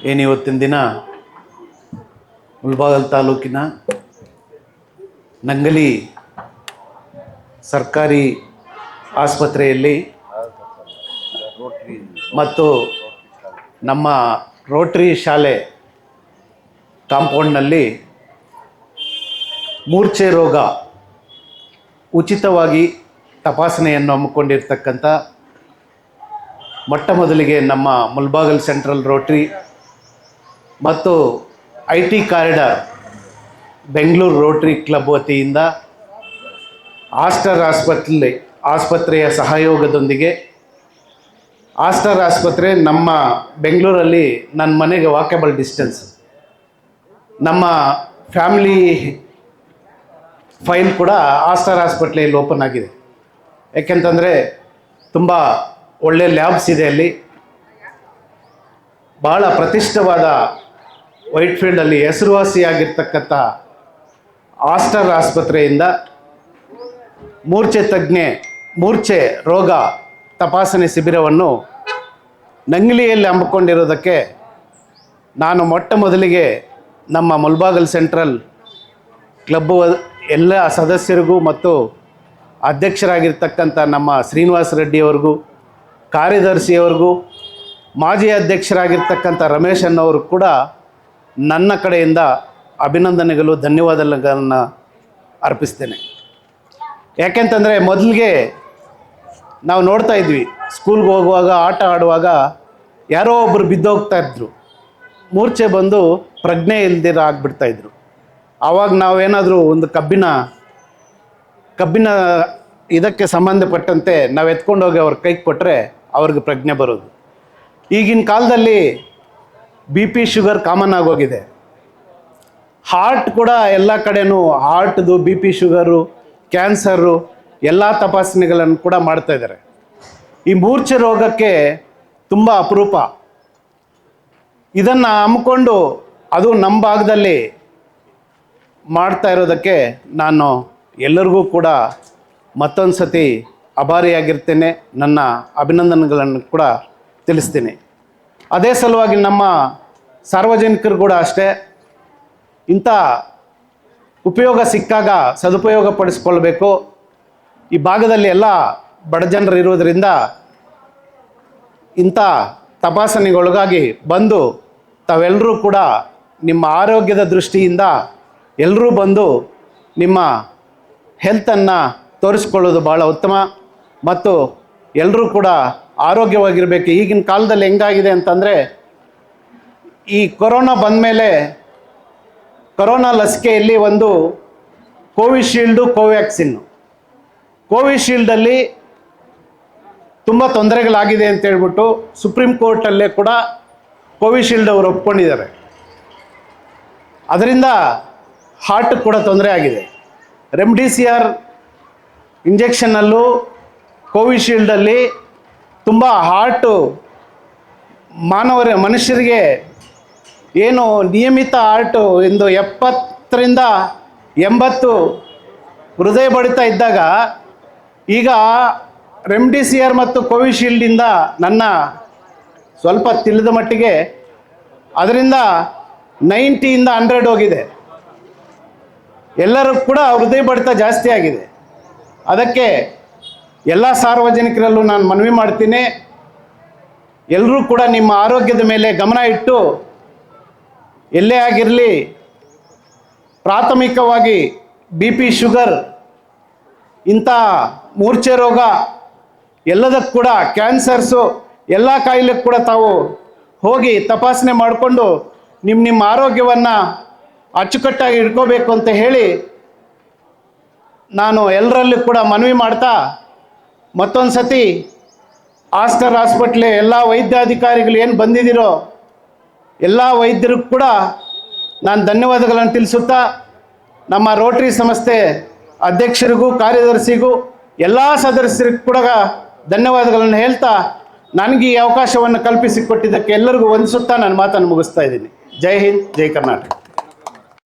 ಏನು ಇವತ್ತಿನ ದಿನ ಮುಳಬಾಗಿಲು ತಾಲೂಕಿನ ನಂಗಲಿ ಸರ್ಕಾರಿ ಆಸ್ಪತ್ರೆಯಲ್ಲಿ ಮತ್ತು ನಮ್ಮ ರೋಟರಿ ಶಾಲೆ ಕಾಂಪೌಂಡ್ನಲ್ಲಿ ಮೂರ್ಛೆ ರೋಗ ಉಚಿತವಾಗಿ ತಪಾಸಣೆಯನ್ನು ಹಮ್ಮಿಕೊಂಡಿರ್ತಕ್ಕಂಥ ಮೊಟ್ಟ ಮೊದಲಿಗೆ ನಮ್ಮ ಮುಳಬಾಗಿಲು ಸೆಂಟ್ರಲ್ ರೋಟರಿ ಮತ್ತು IT corridor Bengaluru Rotary club ವತಿಯಿಂದ ಆಸ್ಟರ್ ಆಸ್ಪತ್ರೆಯ ಸಹಯೋಗದೊಂದಿಗೆ ಆಸ್ಟರ್ ಆಸ್ಪತ್ರೆ ನಮ್ಮ ಬೆಂಗಳೂರಲ್ಲಿ ನನ್ನ ಮನೆಗೆ ವಾಕೇಬಲ್ ಡಿಸ್ಟೆನ್ಸ್. ನಮ್ಮ ಫ್ಯಾಮಿಲಿ ಫೈಲ್ ಕೂಡ ಆಸ್ಟರ್ ಆಸ್ಪತ್ರೆಯಲ್ಲಿ ಓಪನ್ ಆಗಿದೆ. ಯಾಕೆಂತಂದರೆ ತುಂಬ ಒಳ್ಳೆಯ ಲ್ಯಾಬ್ಸ್ ಇದೆ ಅಲ್ಲಿ. ಬಹಳ ಪ್ರತಿಷ್ಠವಾದ ವೈಟ್ಫೀಲ್ಡಲ್ಲಿ ಹೆಸರುವಾಸಿಯಾಗಿರ್ತಕ್ಕಂಥ ಆಸ್ಟರ್ ಆಸ್ಪತ್ರೆಯಿಂದ ಮೂರ್ಛೆ ರೋಗ ತಪಾಸಣೆ ಶಿಬಿರವನ್ನು ನಂಗ್ಲಿಯಲ್ಲಿ ಹಮ್ಮಿಕೊಂಡಿರೋದಕ್ಕೆ ನಾನು ಮೊಟ್ಟ ಮೊದಲಿಗೆ ನಮ್ಮ ಮುಳಬಾಗಿಲು ಸೆಂಟ್ರಲ್ ಕ್ಲಬ್ ಎಲ್ಲ ಸದಸ್ಯರಿಗೂ ಮತ್ತು ಅಧ್ಯಕ್ಷರಾಗಿರ್ತಕ್ಕಂಥ ನಮ್ಮ ಶ್ರೀನಿವಾಸ ರೆಡ್ಡಿಯವರಿಗೂ, ಕಾರ್ಯದರ್ಶಿಯವರಿಗೂ, ಮಾಜಿ ಅಧ್ಯಕ್ಷರಾಗಿರ್ತಕ್ಕಂಥ ರಮೇಶ್ ಅನ್ನವರು ಕೂಡ ನನ್ನ ಕಡೆಯಿಂದ ಅಭಿನಂದನೆಗಳು, ಧನ್ಯವಾದಗಳನ್ನು ಅರ್ಪಿಸ್ತೇನೆ. ಯಾಕೆಂತಂದರೆ ಮೊದಲಿಗೆ ನಾವು ನೋಡ್ತಾ ಇದ್ವಿ, ಸ್ಕೂಲ್ಗೆ ಹೋಗುವಾಗ ಆಟ ಆಡುವಾಗ ಯಾರೋ ಒಬ್ಬರು ಬಿದ್ದೋಗ್ತಾಯಿದ್ರು, ಮೂರ್ಛೆ ಬಂದು ಪ್ರಜ್ಞೆ ಇಲ್ದಿರ ಆಗಿಬಿಡ್ತಾಯಿದ್ರು. ಆವಾಗ ನಾವೇನಾದರೂ ಒಂದು ಕಬ್ಬಿನ ಇದಕ್ಕೆ ಸಂಬಂಧಪಟ್ಟಂತೆ ನಾವು ಎತ್ಕೊಂಡೋಗಿ ಅವ್ರ ಕೈಗೆ ಕೊಟ್ಟರೆ ಅವ್ರಿಗೆ ಪ್ರಜ್ಞೆ ಬರೋದು. ಈಗಿನ ಕಾಲದಲ್ಲಿ BP ಶುಗರ್ ಕಾಮನ್ ಆಗೋಗಿದೆ. ಹಾರ್ಟ್ ಕೂಡ ಎಲ್ಲ ಕಡೆನೂ ಹಾರ್ಟ್ದು BP ಶುಗರು, ಕ್ಯಾನ್ಸರು ಎಲ್ಲ ತಪಾಸಣೆಗಳನ್ನು ಕೂಡ ಮಾಡ್ತಾಯಿದ್ದಾರೆ. ಈ ಮೂರ್ಛೆ ರೋಗಕ್ಕೆ ತುಂಬ ಅಪರೂಪ. ಇದನ್ನು ಹಮ್ಮಿಕೊಂಡು ಅದು ನಮ್ಮ ಭಾಗದಲ್ಲಿ ಮಾಡ್ತಾ ಇರೋದಕ್ಕೆ ನಾನು ಎಲ್ಲರಿಗೂ ಕೂಡ ಮತ್ತೊಂದು ಸತಿ ಆಭಾರಿಯಾಗಿರ್ತೇನೆ. ನನ್ನ ಅಭಿನಂದನೆಗಳನ್ನು ಕೂಡ ತಿಳಿಸ್ತೀನಿ. ಅದೇ ಸಲುವಾಗಿ ನಮ್ಮ ಸಾರ್ವಜನಿಕರು ಕೂಡ ಅಷ್ಟೇ, ಇಂಥ ಉಪಯೋಗ ಸಿಕ್ಕಾಗ ಸದುಪಯೋಗ ಪಡಿಸ್ಕೊಳ್ಬೇಕು. ಈ ಭಾಗದಲ್ಲಿ ಎಲ್ಲ ಬಡ ಜನರು ಇರೋದರಿಂದ ಇಂಥ ತಪಾಸಣೆಗೊಳಗಾಗಿ ಬಂದು ತಾವೆಲ್ಲರೂ ಕೂಡ ನಿಮ್ಮ ಆರೋಗ್ಯದ ದೃಷ್ಟಿಯಿಂದ ಎಲ್ಲರೂ ಬಂದು ನಿಮ್ಮ ಹೆಲ್ತನ್ನು ತೋರಿಸ್ಕೊಳ್ಳೋದು ಭಾಳ ಉತ್ತಮ. ಮತ್ತು ಎಲ್ಲರೂ ಕೂಡ ಆರೋಗ್ಯವಾಗಿರಬೇಕು. ಈಗಿನ ಕಾಲದಲ್ಲಿ ಹೆಂಗಾಗಿದೆ ಅಂತಂದರೆ, ಈ ಕೊರೋನಾ ಬಂದ ಮೇಲೆ ಕೊರೋನಾ ಲಸಿಕೆಯಲ್ಲಿ ಒಂದು ಕೋವಿಶೀಲ್ಡು, ಕೋವಿಶೀಲ್ಡಲ್ಲಿ ತುಂಬ ತೊಂದರೆಗಳಾಗಿದೆ ಅಂತೇಳ್ಬಿಟ್ಟು ಸುಪ್ರೀಂ ಕೋರ್ಟಲ್ಲೇ ಕೂಡ ಕೋವಿಶೀಲ್ಡ್ ಅವರು ಒಪ್ಕೊಂಡಿದ್ದಾರೆ. ಅದರಿಂದ ಹಾರ್ಟ್ ಕೂಡ ತೊಂದರೆ ಆಗಿದೆ. ರೆಮ್ಡಿಸಿವಿರ್ ಇಂಜೆಕ್ಷನ್ನಲ್ಲೂ ಕೋವಿಶೀಲ್ಡಲ್ಲಿ ತುಂಬ ಹಾರ್ಟು ಮನುಷ್ಯರಿಗೆ ಏನು ನಿಯಮಿತ ಹಾರ್ಟು ಎಂದು 70ರಿಂದ 80 ಹೃದಯ ಬಡಿತ ಇದ್ದಾಗ ಈಗ ರೆಮ್ಡಿಸಿವಿರ್ ಮತ್ತು ಕೋವಿಶೀಲ್ಡಿಂದ ನನ್ನ ಸ್ವಲ್ಪ ತಿಳಿದ ಮಟ್ಟಿಗೆ ಅದರಿಂದ 90ಯಿಂದ 100 ಹೋಗಿದೆ. ಎಲ್ಲರೂ ಕೂಡ ಹೃದಯ ಬಡಿತ ಜಾಸ್ತಿ ಆಗಿದೆ. ಅದಕ್ಕೆ ಎಲ್ಲ ಸಾರ್ವಜನಿಕರಲ್ಲೂ ನಾನು ಮನವಿ ಮಾಡ್ತೀನಿ, ಎಲ್ಲರೂ ಕೂಡ ನಿಮ್ಮ ಆರೋಗ್ಯದ ಮೇಲೆ ಗಮನ ಇಟ್ಟು ಎಲ್ಲೇ ಆಗಿರಲಿ ಪ್ರಾಥಮಿಕವಾಗಿ BP ಶುಗರ್, ಇಂಥ ಮೂರ್ಛೆ ರೋಗ, ಎಲ್ಲದಕ್ಕೂ ಕೂಡ ಕ್ಯಾನ್ಸರ್ಸು, ಎಲ್ಲ ಕಾಯಿಲೆಗೆ ಕೂಡ ತಾವು ಹೋಗಿ ತಪಾಸಣೆ ಮಾಡಿಕೊಂಡು ನಿಮ್ಮ ಆರೋಗ್ಯವನ್ನು ಅಚ್ಚುಕಟ್ಟಾಗಿ ಇಟ್ಕೋಬೇಕು ಅಂತ ಹೇಳಿ ನಾನು ಎಲ್ಲರಲ್ಲೂ ಕೂಡ ಮನವಿ ಮಾಡ್ತಾ, ಮತ್ತೊಂದು ಸತಿ ಆಸ್ಟರ್ ಆಸ್ಪತ್ರೆ ಎಲ್ಲ ವೈದ್ಯಾಧಿಕಾರಿಗಳು ಏನು ಬಂದಿದ್ದೀರೋ ಎಲ್ಲ ವೈದ್ಯರಿಗೂ ಕೂಡ ನಾನು ಧನ್ಯವಾದಗಳನ್ನು ತಿಳಿಸುತ್ತಾ, ನಮ್ಮ ರೋಟರಿ ಸಂಸ್ಥೆ ಅಧ್ಯಕ್ಷರಿಗೂ, ಕಾರ್ಯದರ್ಶಿಗೂ, ಎಲ್ಲ ಸದಸ್ಯರಿಗೂ ಕೂಡ ಧನ್ಯವಾದಗಳನ್ನು ಹೇಳ್ತಾ, ನನಗೆ ಈ ಅವಕಾಶವನ್ನು ಕಲ್ಪಿಸಿಕೊಟ್ಟಿದ್ದಕ್ಕೆ ಎಲ್ಲರಿಗೂ ವಂದಿಸುತ್ತಾ ನನ್ನ ಮಾತನ್ನು ಮುಗಿಸ್ತಾ ಇದ್ದೀನಿ. ಜೈ ಹಿಂದ್, ಜೈ ಕರ್ನಾಟಕ.